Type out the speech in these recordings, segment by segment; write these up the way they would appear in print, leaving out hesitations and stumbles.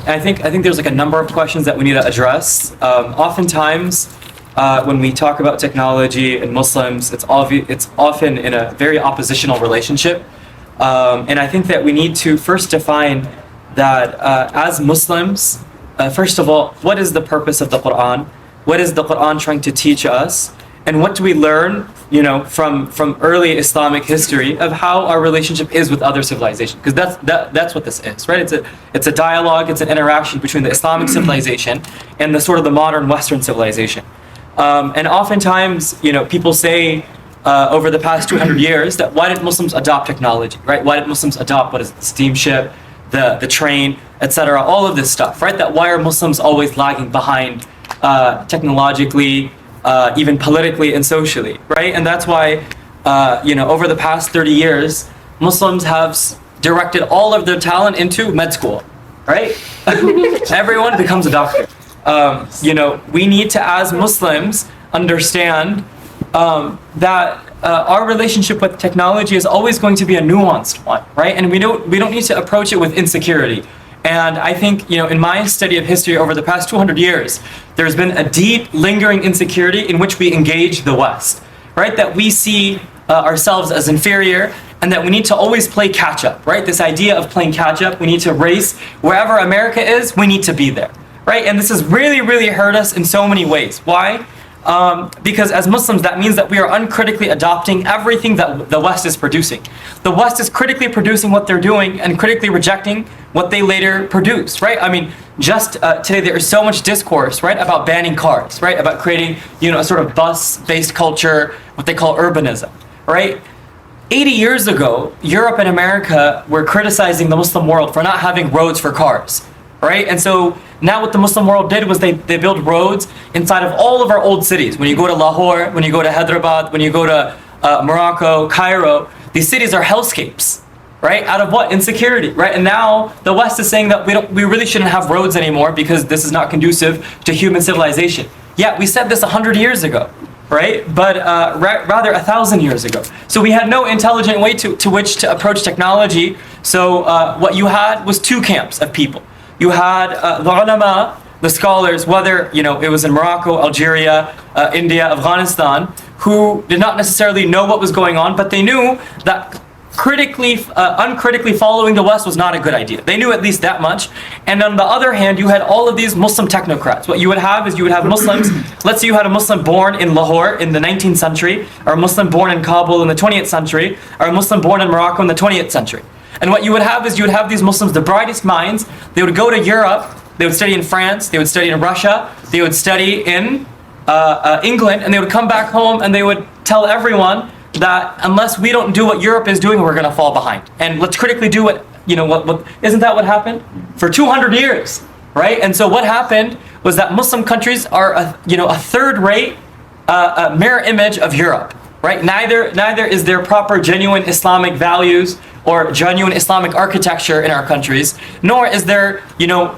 I think there's like a number of questions that we need to address. Oftentimes, when we talk about technology and Muslims, it's often in a very oppositional relationship. And I think that we need to first define that as Muslims, first of all, what is the purpose of the Quran? What is the Quran trying to teach us? And what do we learn, from early Islamic history of how our relationship is with other civilizations? Because that's what this is, right? It's a dialogue, it's an interaction between the Islamic civilization and the sort of the modern Western civilization. And oftentimes, people say over the past 200 years that why did Muslims adopt technology, right? Why did Muslims adopt the steamship, the train, etc. All of this stuff, right? That why are Muslims always lagging behind technologically, even politically and socially, right? And that's why, over the past 30 years, Muslims have directed all of their talent into med school, right? Everyone becomes a doctor. We need to, as Muslims, understand that our relationship with technology is always going to be a nuanced one, right? And we don't need to approach it with insecurity. And I think, in my study of history over the past 200 years, there's been a deep, lingering insecurity in which we engage the West, right? That we see ourselves as inferior and that we need to always play catch up, right? This idea of playing catch up, we need to race wherever America is, we need to be there, right? And this has really, really hurt us in so many ways. Why? Because as Muslims, that means that we are uncritically adopting everything that the West is producing. The West is critically producing what they're doing and critically rejecting what they later produce, right? I mean, just today there is so much discourse, right, about banning cars, right, about creating, a sort of bus-based culture, what they call urbanism, right? 80 years ago, Europe and America were criticizing the Muslim world for not having roads for cars, right? And so now what the Muslim world did was they built roads inside of all of our old cities. When you go to Lahore, when you go to Hyderabad, when you go to Morocco, Cairo, these cities are hellscapes, right? Out of what? Insecurity, right? And now the West is saying that we really shouldn't have roads anymore because this is not conducive to human civilization. Yeah, we said this 100 years ago, right? But rather 1,000 years ago. So we had no intelligent way to which to approach technology. So what you had was two camps of people. You had the ulama, the scholars, whether it was in Morocco, Algeria, India, Afghanistan, who did not necessarily know what was going on, but they knew that uncritically following the West was not a good idea. They knew at least that much. And on the other hand, you had all of these Muslim technocrats. What you would have is you would have Muslims. Let's say you had a Muslim born in Lahore in the 19th century, or a Muslim born in Kabul in the 20th century, or a Muslim born in Morocco in the 20th century. And what you would have is you would have these Muslims, the brightest minds. They would go to Europe, they would study in France, they would study in Russia, they would study in England, and they would come back home and they would tell everyone that unless we don't do what Europe is doing, we're going to fall behind. And let's critically do what isn't that what happened? For 200 years, right? And so what happened was that Muslim countries are a third-rate mirror image of Europe, right? Neither is there proper, genuine Islamic values or genuine Islamic architecture in our countries, nor is there,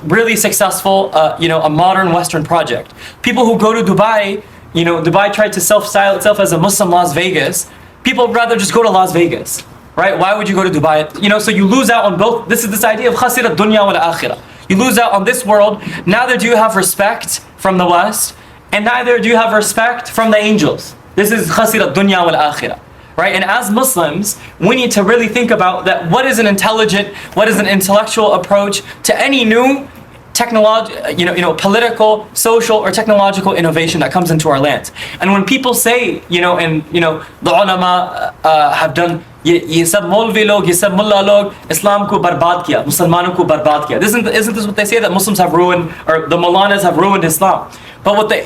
really successful, a modern Western project. People who go to Dubai, Dubai tried to self-style itself as a Muslim Las Vegas. People would rather just go to Las Vegas, right? Why would you go to Dubai? So you lose out on both. This is this idea of khasira dunya wal akhirah. You lose out on this world. Neither do you have respect from the West, and neither do you have respect from the angels. This is khasira dunya wal akhirah. Right? And as Muslims, we need to really think about that. What is an intellectual approach to any new political, social, or technological innovation that comes into our lands? And when people say, the ulama have done, ye sab Maulvi log, ye sab mullah log, Islam ko barbad kiya, Muslimanon ko barbad kiya. Isn't this what they say, that Muslims have ruined, or the Maulanas have ruined Islam? But what they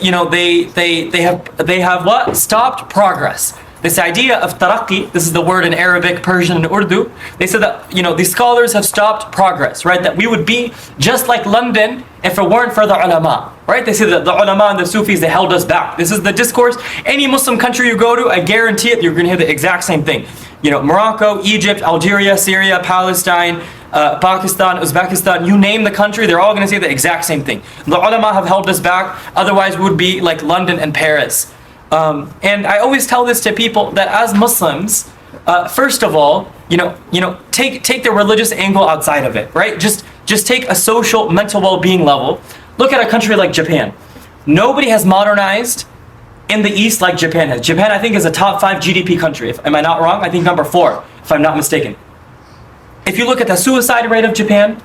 have what? Stopped progress. This idea of taraqi, this is the word in Arabic, Persian, and Urdu. They said that, these scholars have stopped progress, right? That we would be just like London if it weren't for the ulama, right? They say that the ulama and the Sufis, they held us back. This is the discourse. Any Muslim country you go to, I guarantee it, you're going to hear the exact same thing. Morocco, Egypt, Algeria, Syria, Palestine, Pakistan, Uzbekistan, you name the country, they're all going to say the exact same thing. The ulama have held us back, otherwise we would be like London and Paris. And I always tell this to people that as Muslims, first of all, take the religious angle outside of it, right? Just just take a social, mental well-being level. Look at a country like Japan. Nobody has modernized in the East like Japan has. Japan, I think, is a top 5 GDP country. Am I not wrong? I think number 4, if I'm not mistaken. If you look at the suicide rate of Japan,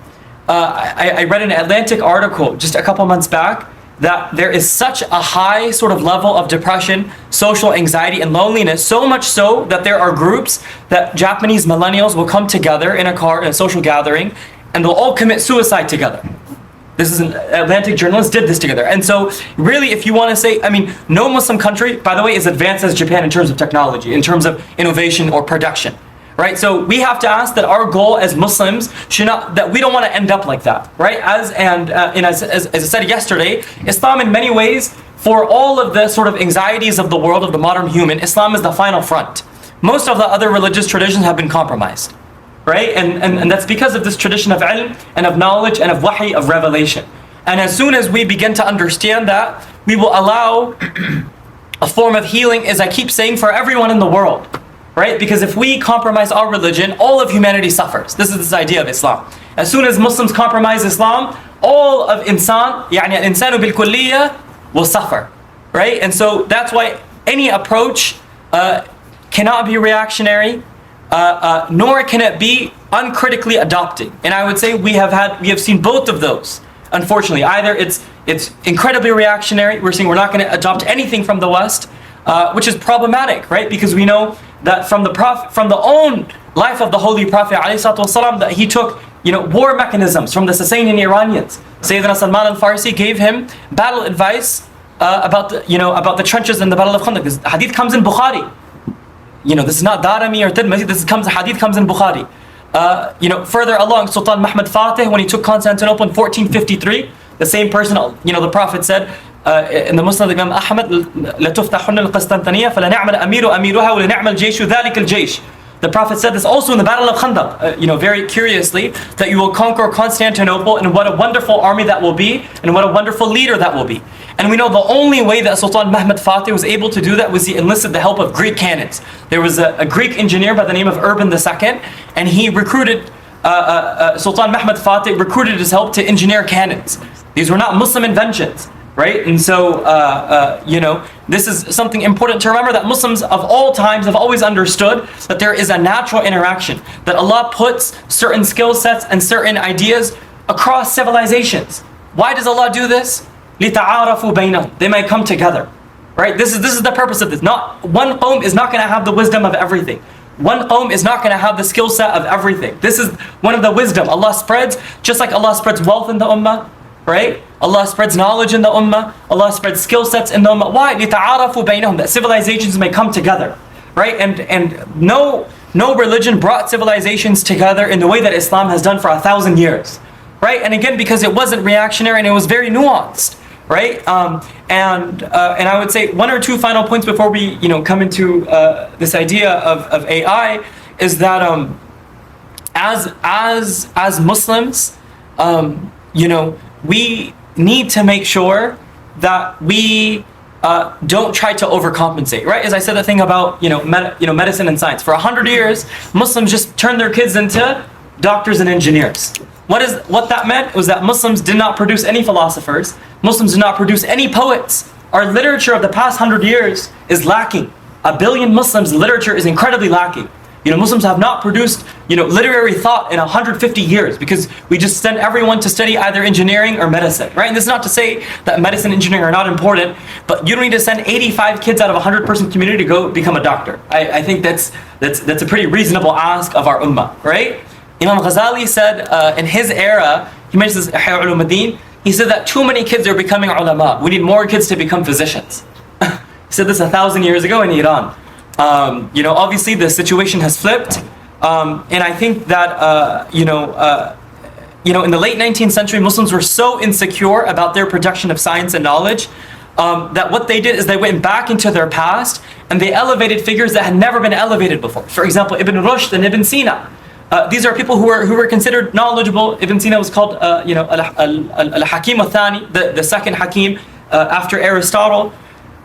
I read an Atlantic article just a couple months back that there is such a high sort of level of depression, social anxiety, and loneliness, so much so that there are groups that Japanese millennials will come together in a car, in a social gathering, and they'll all commit suicide together. This is an Atlantic journalist did this together. And so really, if you want to say, I mean, no Muslim country, by the way, is advanced as Japan in terms of technology, in terms of innovation or production, right? So we have to ask that our goal as Muslims should not, that we don't want to end up like that, right? As I said yesterday, Islam in many ways, for all of the sort of anxieties of the world, of the modern human, Islam is the final front. Most of the other religious traditions have been compromised. Right? And that's because of this tradition of ilm and of knowledge and of wahi, of revelation. And as soon as we begin to understand that, we will allow a form of healing, as I keep saying, for everyone in the world. Right? Because if we compromise our religion, all of humanity suffers. This is this idea of Islam. As soon as Muslims compromise Islam, all of insan, يعني الإنسان بالكلية, will suffer. Right? And so that's why any approach cannot be reactionary, nor can it be uncritically adopting. And I would say we have seen both of those. Unfortunately, either it's incredibly reactionary. We're saying we're not going to adopt anything from the West, which is problematic, right? Because we know that from the own life of the Holy Prophet ﷺ, that he took, war mechanisms from the Sasanian Iranians. Sayyidina Salman al-Farsi gave him battle advice about the trenches in the Battle of Khandaq. This hadith comes in Bukhari. This is not Darimi or Tirmidhi. Hadith comes in Bukhari. Further along, Sultan Muhammad Fatih, when he took Constantinople in 1453, the same person, the Prophet said in the Musnad of Imam Ahmad, لَتُفْتَحُنَّ الْقَسْطَنْطِنِيَّةَ فَلَنَعْمَ الْأَمِيرُ أَمِيرُهَا وَلَنَعْمَ الْجَيْشُ ذَلِكَ الْجَيْشُ. The Prophet said this also in the Battle of Khandaq, very curiously, that you will conquer Constantinople, and what a wonderful army that will be, and what a wonderful leader that will be. And we know the only way that Sultan Muhammad Fatih was able to do that was he enlisted the help of Greek cannons. There was a Greek engineer by the name of Urban II, and he recruited, Sultan Muhammad Fatih recruited his help to engineer cannons. These were not Muslim inventions, right? And so, this is something important to remember, that Muslims of all times have always understood that there is a natural interaction, that Allah puts certain skill sets and certain ideas across civilizations. Why does Allah do this? لِتَعَارَفُوا بَيْنَهُمْ. They might come together, right? This is the purpose of this. Not one qawm is not going to have the wisdom of everything. One qawm is not going to have the skill set of everything. This is one of the wisdom Allah spreads, just like Allah spreads wealth in the ummah, right? Allah spreads knowledge in the ummah. Allah spreads skill sets in the ummah. Why? لِتَعَارَفُوا بَيْنَهُمْ. That civilizations may come together, right? And no religion brought civilizations together in the way that Islam has done for 1,000 years, right? And again, because it wasn't reactionary and it was very nuanced, right? And I would say one or two final points before we come into this idea of AI is that as Muslims, we need to make sure that we don't try to overcompensate, right? As I said, the thing about medicine and science, for 100 years, Muslims just turned their kids into doctors and engineers. What that meant was that Muslims did not produce any philosophers. Muslims did not produce any poets. Our literature of the past 100 years is lacking. 1 billion Muslims, literature is incredibly lacking. Muslims have not produced, literary thought in 150 years because we just send everyone to study either engineering or medicine, right? And this is not to say that medicine and engineering are not important, but you don't need to send 85 kids out of a 100-person community to go become a doctor. I think that's a pretty reasonable ask of our ummah, right? Imam Ghazali said in his era, he mentions this Ihya Ulumuddin, he said that too many kids are becoming ulama. We need more kids to become physicians. He said this 1,000 years ago in Iran. Obviously the situation has flipped, and I think that in the late 19th century, Muslims were so insecure about their production of science and knowledge that what they did is they went back into their past and they elevated figures that had never been elevated before. For example, Ibn Rushd and Ibn Sina. These are people who were considered knowledgeable. Ibn Sina was called al-Hakim al-Thani, the second Hakim after Aristotle.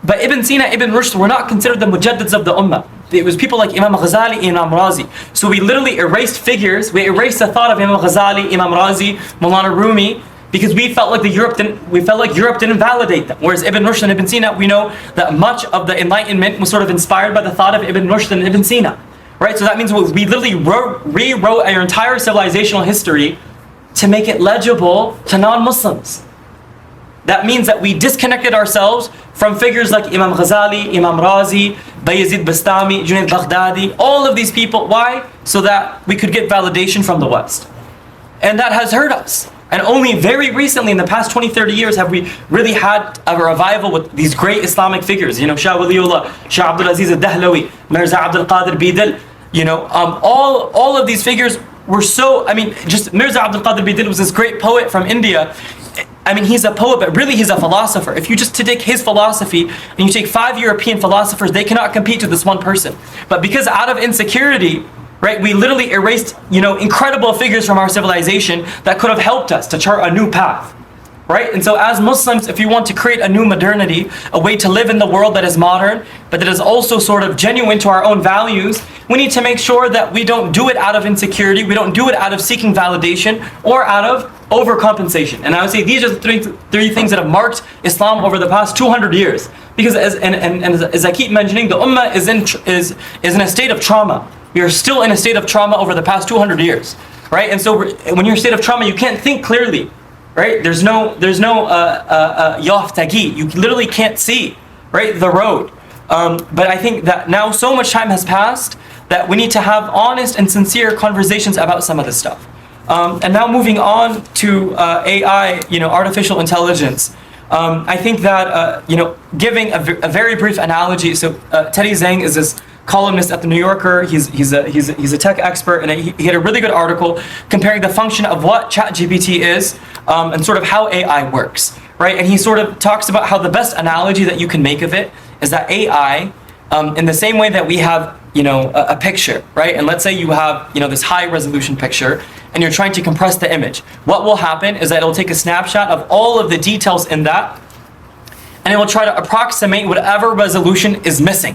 But Ibn Sina, Ibn Rushd were not considered the mujaddids of the ummah. it was people like Imam Ghazali, Imam Razi. So we literally erased figures. We erased the thought of Imam Ghazali, Imam Razi, Maulana Rumi, because we felt like Europe didn't validate them. Whereas Ibn Rushd and Ibn Sina, we know that much of the Enlightenment was sort of inspired by the thought of Ibn Rushd and Ibn Sina, right? So that means we literally rewrote our entire civilizational history to make it legible to non-Muslims. That means that we disconnected ourselves from figures like Imam Ghazali, Imam Razi, Bayezid Bastami, Junaid Baghdadi, all of these people. Why? So that we could get validation from the West. And that has hurt us. And only very recently, in the past 20, 30 years, have we really had a revival with these great Islamic figures. You know, Shah Waliullah, Shah Abdul Aziz al-Dahlawi, Mirza Abdul Qadir Bidil. You know, all of these figures were so, I mean, just Mirza Abdul Qadir Bidil was this great poet from India. I mean, he's a poet, but really he's a philosopher. If you just take his philosophy and you take 5 European philosophers, they cannot compete with this one person. But because out of insecurity, right, we literally erased, you know, incredible figures from our civilization that could have helped us to chart a new path, right? And so as Muslims, if we want to create a new modernity, a way to live in the world that is modern, but that is also sort of genuine to our own values, we need to make sure that we don't do it out of insecurity, we don't do it out of seeking validation or out of overcompensation. And I would say these are the three things that have marked Islam over the past 200 years. Because as I keep mentioning, the Ummah is in a state of trauma. We are still in a state of trauma over the past 200 years, right? And so when you're in a state of trauma, you can't think clearly, right? There's no yaftagi. You literally can't see, right, the road. But I think that now so much time has passed that we need to have honest and sincere conversations about some of this stuff. And now moving on to AI, you know, artificial intelligence. I think that, you know, giving a very brief analogy. So Teddy Zhang is this columnist at the New Yorker. He's a tech expert, and he had a really good article comparing the function of what ChatGPT is and sort of how AI works, right? And he sort of talks about how the best analogy that you can make of it is that AI, in the same way that we have, you know, a picture, right? And let's say you have, you know, this high resolution picture, and you're trying to compress the image. What will happen is that it'll take a snapshot of all of the details in that, and it will try to approximate whatever resolution is missing.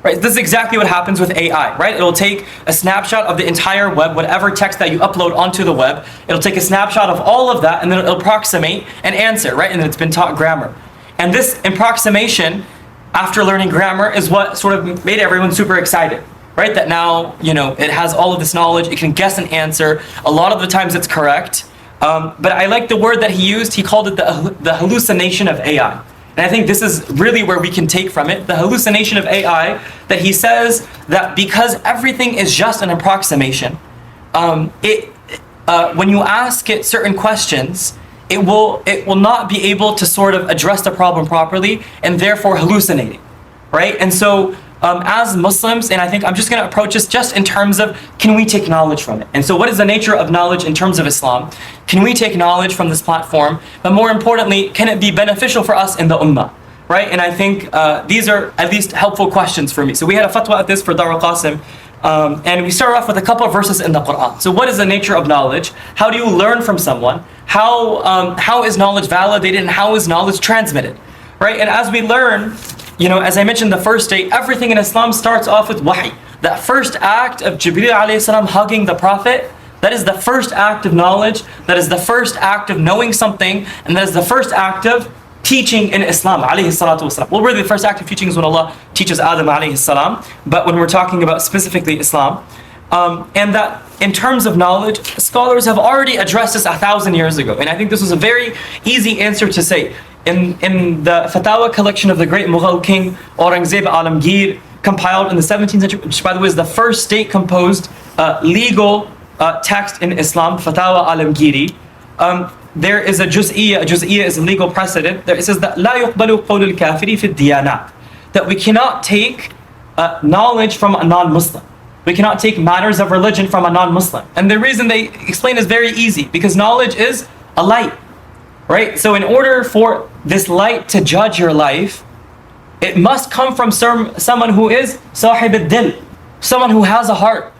Right? This is exactly what happens with AI, right? It'll take a snapshot of the entire web, whatever text that you upload onto the web. It'll take a snapshot of all of that, and then it'll approximate an answer, right? And then it's been taught grammar. And this approximation, after learning grammar, is what sort of made everyone super excited, right? That now, you know, it has all of this knowledge. It can guess an answer. A lot of the times it's correct. But I like the word that he used. He called it the hallucination of AI. And I think this is really where we can take from it, the hallucination of AI, that he says that because everything is just an approximation, when you ask it certain questions, it will not be able to sort of address the problem properly, and therefore hallucinating, right? And so as Muslims, and I think I'm just going to approach this just in terms of, can we take knowledge from it? And so what is the nature of knowledge in terms of Islam? Can we take knowledge from this platform? But more importantly, can it be beneficial for us in the ummah? Right? And I think these are at least helpful questions for me. So we had a fatwa at this for Dar al-Qasim, and we start off with a couple of verses in the Quran. So what is the nature of knowledge? How do you learn from someone? How is knowledge validated, and how is knowledge transmitted? Right? And as we learn, you know, as I mentioned the first day, everything in Islam starts off with wahi. That first act of Jibreel alayhi salam hugging the Prophet, that is the first act of knowledge, that is the first act of knowing something, and that is the first act of teaching in Islam, alayhi salatu wasalam. Well, really the first act of teaching is when Allah teaches Adam alayhi salam, but when we're talking about specifically Islam, and that in terms of knowledge, scholars have already addressed this 1,000 years ago, and I think this was a very easy answer to say. In the Fatawa collection of the great Mughal king Aurangzeb Alamgir, compiled in the 17th century, which by the way is the first state-composed legal text in Islam, Fatawa Alamgiri, there is a juz'iyya. A juz'iyya is a legal precedent. It says that لا يقبل قول الكافر في الديانات, that we cannot take knowledge from a non-Muslim. We cannot take matters of religion from a non-Muslim. And the reason they explain is very easy, because knowledge is a light. Right? So in order for this light to judge your life, it must come from someone who is sahib al-dil, someone who has a heart,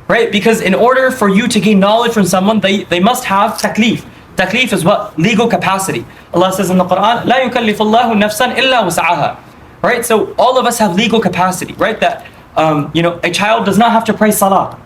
right? Because in order for you to gain knowledge from someone, they must have taklif. Taklif is what? Legal capacity. Allah says in the Quran, لا يكلف الله نفسا إلا وسعها. Right? So all of us have legal capacity, right? That A child does not have to pray salah,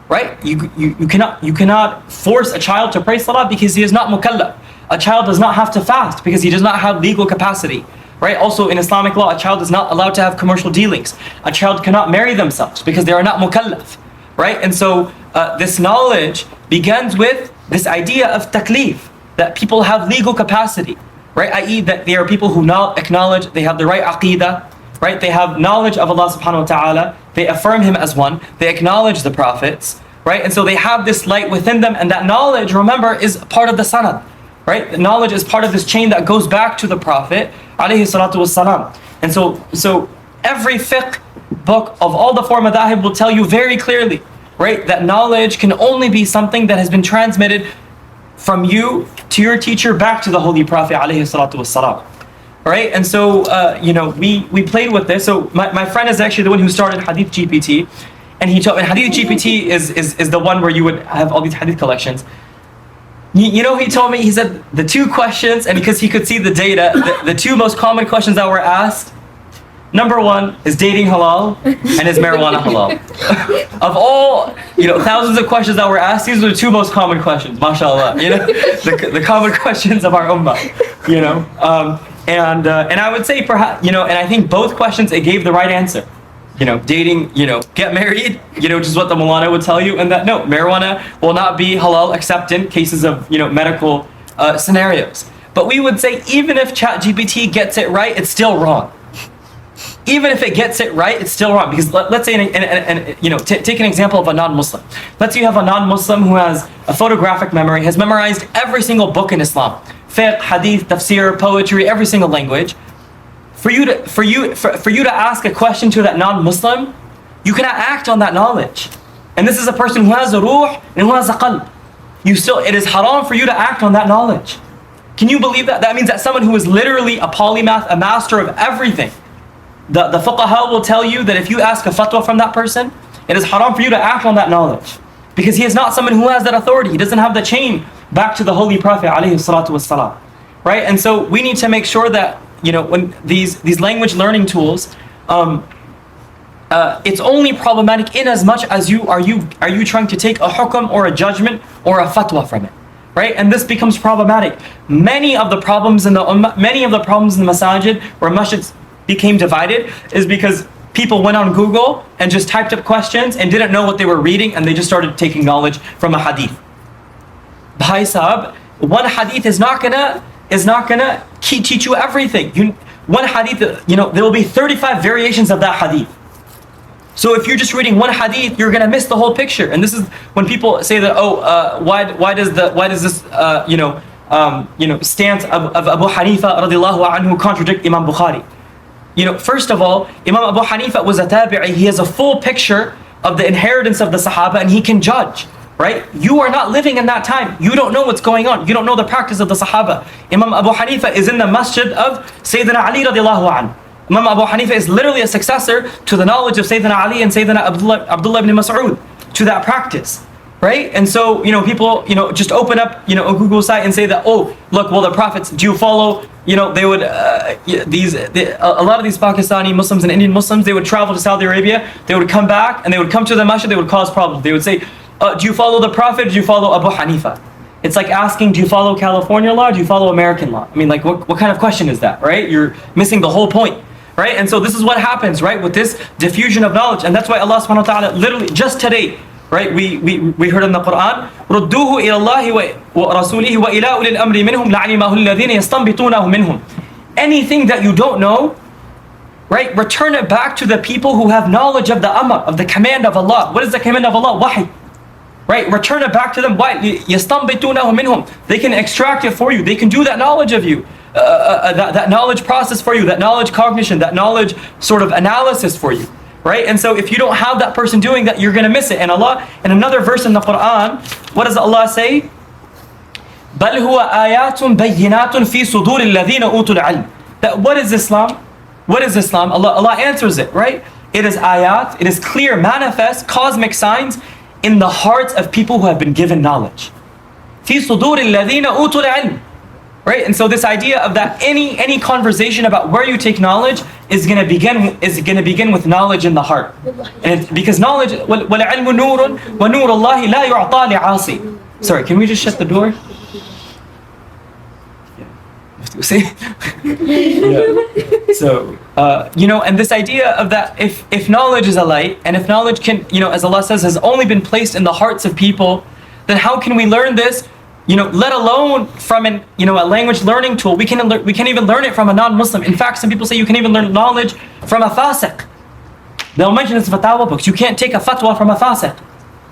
right? You cannot force a child to pray salah because he is not mukallaf. A child does not have to fast because he does not have legal capacity, right? Also in Islamic law, a child is not allowed to have commercial dealings. A child cannot marry themselves because they are not mukallaf, right? And so this knowledge begins with this idea of taklif, that people have legal capacity, right? I.e. that they are people who acknowledge they have the right aqeedah, right? They have knowledge of Allah subhanahu wa ta'ala. They affirm Him as one. They acknowledge the prophets, right? And so they have this light within them, and that knowledge, remember, is part of the sanad, right? The knowledge is part of this chain that goes back to the Prophet, alayhi salatu wassalam. And so every fiqh book of all the four madahib will tell you very clearly, right, that knowledge can only be something that has been transmitted from you to your teacher back to the Holy Prophet, alayhi salatu wassalam. Right? And so, we played with this. So my friend is actually the one who started Hadith GPT. And he told me Hadith GPT is the one where you would have all these Hadith collections. He told me, he said the two questions, and because he could see the data, the two most common questions that were asked, number one, is dating halal and is marijuana halal? Of all, thousands of questions that were asked, these are the two most common questions, mashallah. The common questions of our ummah, And I would say perhaps, and I think both questions, it gave the right answer. Dating, get married, which is what the Mulana would tell you, and that no, marijuana will not be halal except in cases of, medical scenarios. But we would say even if ChatGPT gets it right, it's still wrong. Even if it gets it right, it's still wrong. Because let's say, take an example of a non-Muslim. Let's say you have a non-Muslim who has a photographic memory, has memorized every single book in Islam. Fiqh, hadith, tafsir, poetry, every single language. For you to ask a question to that non-Muslim, you cannot act on that knowledge. And this is a person who has a ruh and who has a qalb. It is haram for you to act on that knowledge. Can you believe that? That means that someone who is literally a polymath, a master of everything, the fuqaha will tell you that if you ask a fatwa from that person, it is haram for you to act on that knowledge. Because he is not someone who has that authority. He doesn't have the chain back to the Holy Prophet alayhi salatu wassalam. Right? And so we need to make sure that, when these language learning tools, it's only problematic in as much as are you trying to take a hukm or a judgment or a fatwa from it. Right? And this becomes problematic. Many of the problems in the ummah, many of the problems in the masajid where masjids became divided is because people went on Google and just typed up questions and didn't know what they were reading, and they just started taking knowledge from a hadith. Bhai Sahab, one hadith is not gonna teach you everything. One hadith, there will be 35 variations of that hadith. So if you're just reading one hadith, you're gonna miss the whole picture. And this is when people say that, why does this stance of Abu Hanifa radiallahu anhu contradict Imam Bukhari? First of all, Imam Abu Hanifa was a tabi'i. He has a full picture of the inheritance of the Sahaba, and he can judge, right? You are not living in that time. You don't know what's going on. You don't know the practice of the Sahaba. Imam Abu Hanifa is in the masjid of Sayyidina Ali radiallahu anhu. Imam Abu Hanifa is literally a successor to the knowledge of Sayyidina Ali and Sayyidina Abdullah ibn Mas'ud, to that practice. Right? And so, people, just open up, a Google site and say that, the prophets, do you follow, they would, a lot of these Pakistani Muslims and Indian Muslims, they would travel to Saudi Arabia, they would come back and they would come to the masjid, they would cause problems. They would say, do you follow the Prophet, do you follow Abu Hanifa? It's like asking, do you follow California law, do you follow American law? I mean, like, what kind of question is that, right? You're missing the whole point. Right? And so this is what happens, right, with this diffusion of knowledge. And that's why Allah subhanahu wa ta'ala, literally, just today, right, we heard in the Quran, رُدُّوهُ إِلَى اللَّهِ وَرَسُولِهِ وَإِلَىٰ أُولِي الْأَمْرِ مِنْهُمْ لَعَلِمَهُ الَّذِينَ يَسْتَنْبِطُونَهُ مِنْهُمْ. Anything that you don't know, right, return it back to the people who have knowledge of the amr, of the command of Allah. What is the command of Allah? Wahy. Right? Return it back to them. Why? يَسْتَنْبِطُونَهُ مِنْهُمْ. They can extract it for you. They can do that knowledge of you. That knowledge process for you, that knowledge cognition, that knowledge sort of analysis for you, right? And so if you don't have that person doing that, you're going to miss it. And Allah, in another verse in the Quran, what does Allah say? بَلْ هُوَ آيَاتٌ بَيِّنَاتٌ فِي صُدُورِ الَّذِينَ أُوتُوا الْعِلْمِ. That what is Islam? What is Islam? Allah answers it, right? It is ayat, it is clear, manifest, cosmic signs in the hearts of people who have been given knowledge. فِي صُدُورِ الَّذِينَ أُوتُوا الْعِلْمِ. right? And so this idea of that any conversation about where you take knowledge is going to begin with knowledge in the heart, and because knowledge وَالْعِلْمُ نُورٌ وَنُورُ اللَّهِ لَا يُعْطَى لِعَاصِي. Sorry, can we just shut the door? See? Yeah. So, and this idea of that, if knowledge is a light, and if knowledge can, as Allah says, has only been placed in the hearts of people, then how can we learn this? Let alone from a language learning tool. We can even learn it from a non-Muslim. In fact, some people say you can even learn knowledge from a fasiq. They'll mention this in fatwa books. You can't take a fatwa from a fasiq.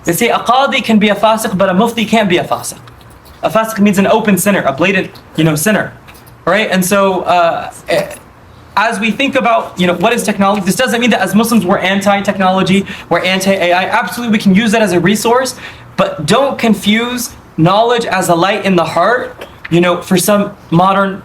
They say a qadi can be a fasiq, but a mufti can't be a fasiq. A fasiq means an open sinner, a blatant, sinner. Right? And so, as we think about, what is technology, this doesn't mean that as Muslims we're anti-technology, we're anti-AI. Absolutely, we can use that as a resource, but don't confuse knowledge as a light in the heart, for some modern,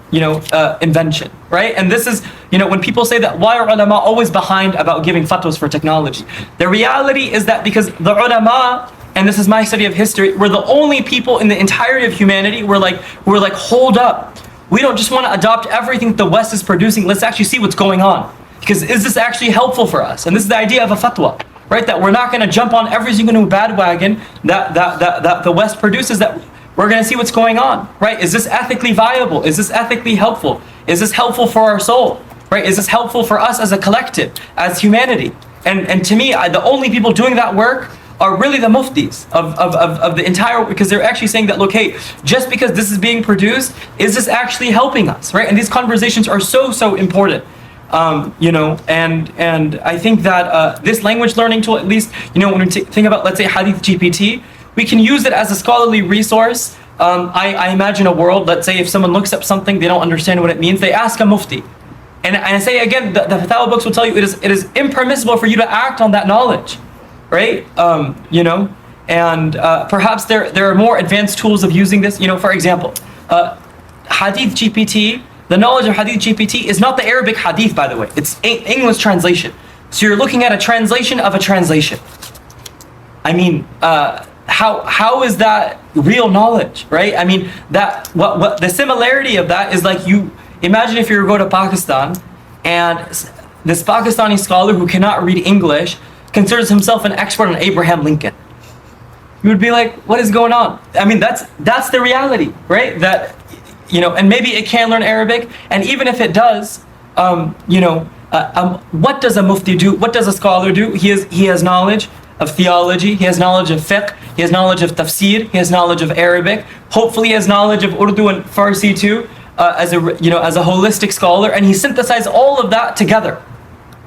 invention, right? And this is, when people say that, why are ulama always behind about giving fatwas for technology? The reality is that because the ulama, and this is my study of history, we're the only people in the entirety of humanity who are like, hold up. We don't just want to adopt everything that the West is producing. Let's actually see what's going on. Because is this actually helpful for us? And this is the idea of a fatwa, right? That we're not going to jump on every single new bandwagon that the West produces, that we're going to see what's going on, right? Is this ethically viable? Is this ethically helpful? Is this helpful for our soul, right? Is this helpful for us as a collective, as humanity? And to me, the only people doing that work are really the muftis of the entire, because they're actually saying that, look, hey, just because this is being produced, is this actually helping us, right? And these conversations are so important, and I think that this language learning tool, at least, when we think about, let's say, Hadith GPT, we can use it as a scholarly resource. I imagine a world, let's say, if someone looks up something, they don't understand what it means, they ask a mufti. And I say again, the fatwa books will tell you it is impermissible for you to act on that knowledge. Right, and perhaps there are more advanced tools of using this. For example, Hadith GPT. The knowledge of Hadith GPT is not the Arabic Hadith, by the way. It's English translation. So you're looking at a translation of a translation. I mean, how is that real knowledge, right? I mean, that what the similarity of that is like, you imagine if you were to go to Pakistan and this Pakistani scholar who cannot read English considers himself an expert on Abraham Lincoln. You would be like, what is going on? I mean, that's the reality, right? That, and maybe it can learn Arabic, and even if it does, what does a mufti do? What does a scholar do? He has knowledge of theology, he has knowledge of fiqh, he has knowledge of tafsir, he has knowledge of Arabic, hopefully he has knowledge of Urdu and Farsi too, as a holistic scholar, and he synthesizes all of that together.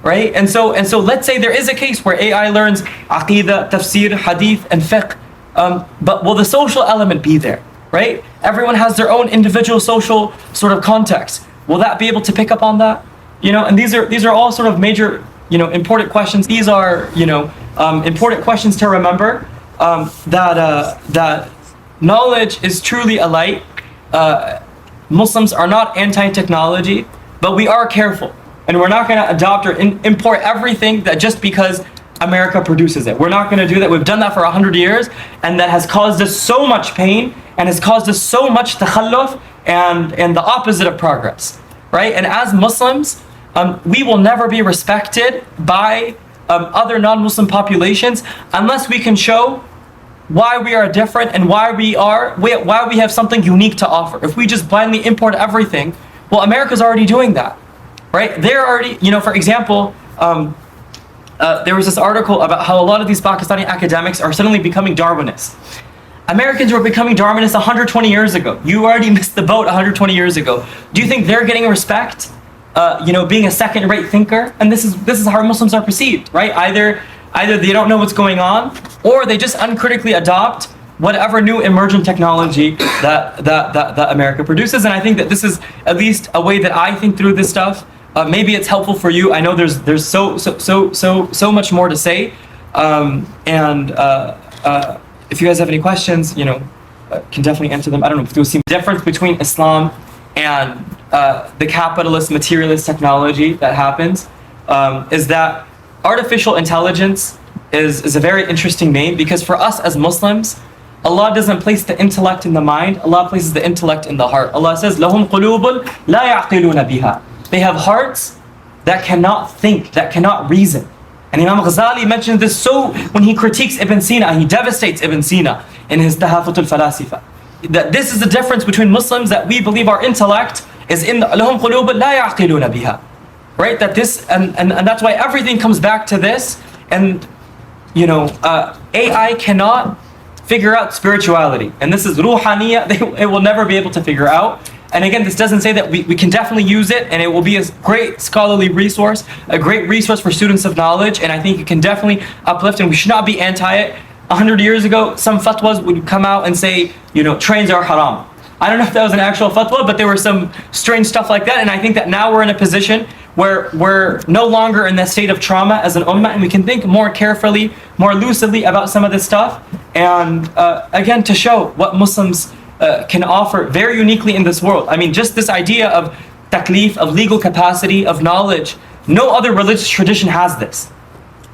Right? And so let's say there is a case where AI learns aqidah, tafsir, hadith, and fiqh, but will the social element be there? Right? Everyone has their own individual social sort of context. Will that be able to pick up on that? And these are all sort of major, important questions. These are, important questions to remember, that knowledge is truly a light. Muslims are not anti-technology, but we are careful. And we're not going to adopt or import everything that just because America produces it. We're not going to do that. We've done that for 100 years, and that has caused us so much pain and has caused us so much takhalluf and the opposite of progress, right? And as Muslims, we will never be respected by other non-Muslim populations unless we can show why we are different and why we have something unique to offer. If we just blindly import everything, well, America's already doing that. Right? They're already, for example, there was this article about how a lot of these Pakistani academics are suddenly becoming Darwinists. Americans were becoming Darwinists 120 years ago. You already missed the boat 120 years ago. Do you think they're getting respect? Being a second-rate thinker? And this is how Muslims are perceived, right? Either they don't know what's going on, or they just uncritically adopt whatever new emergent technology that America produces. And I think that this is at least a way that I think through this stuff. Maybe it's helpful for you. I know there's so much more to say, and if you guys have any questions, can definitely answer them. I don't know if there was a difference between Islam and the capitalist materialist technology that happens. Is that artificial intelligence is a very interesting name, because for us as Muslims, Allah doesn't place the intellect in the mind, Allah places the intellect in the heart. Allah says, لَهُمْ قُلُوبٌ لَا يَعْقِلُونَ بِهَا. They have hearts that cannot think, that cannot reason. And Imam Ghazali mentioned this so when he critiques Ibn Sina, he devastates Ibn Sina in his Tahafut al-Falasifa. That this is the difference between Muslims, that we believe our intellect is in the لَهُمْ قُلُوبٌ لَا يَعْقِلُونَ بِهَا. Right? That this, and that's why everything comes back to this. And you know, AI cannot figure out spirituality. And this is ruhaniya, it will never be able to figure out. And again, this doesn't say that we can definitely use it, and it will be a great scholarly resource, a great resource for students of knowledge, and I think it can definitely uplift, and we should not be anti it. 100 years ago, some fatwas would come out and say, you know, trains are haram. I don't know if that was an actual fatwa, but there were some strange stuff like that, and I think that now we're in a position where we're no longer in that state of trauma as an ummah, and we can think more carefully, more lucidly about some of this stuff, and again, to show what Muslims can offer very uniquely in this world. I mean, just this idea of taklif, of legal capacity, of knowledge. No other religious tradition has this,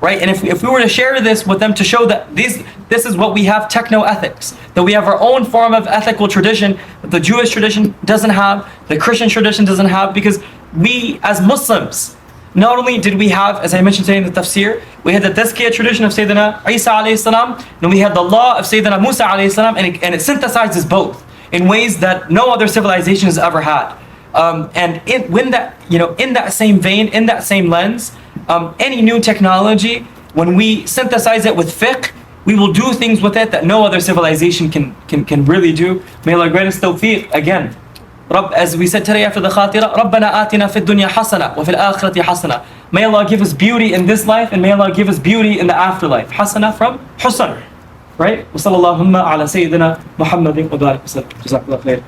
right? And if we were to share this with them to show that this is what we have, techno-ethics, that we have our own form of ethical tradition that the Jewish tradition doesn't have, the Christian tradition doesn't have, because we as Muslims, not only did we have, as I mentioned today in the tafsir, we had the tazkiyah tradition of Sayyidina Isa alayhi salam, and we had the law of Sayyidina Musa alayhi salam, and it synthesizes both in ways that no other civilization has ever had. In that same vein, in that same lens, any new technology, when we synthesize it with fiqh, we will do things with it that no other civilization can really do. May Allah grant us tawfiq again. As we said today after the khatira, رَبَّنَا آتِنَا فِي الدُّنْيَا حَسَنَةً وَفِي الْآخِرَةِ حَسَنَةً. May Allah give us beauty in this life, and may Allah give us beauty in the afterlife. Hasana from Husan, right? وصلى اللهم على سيدنا محمد وبارك وسلم. جزاك الله خير.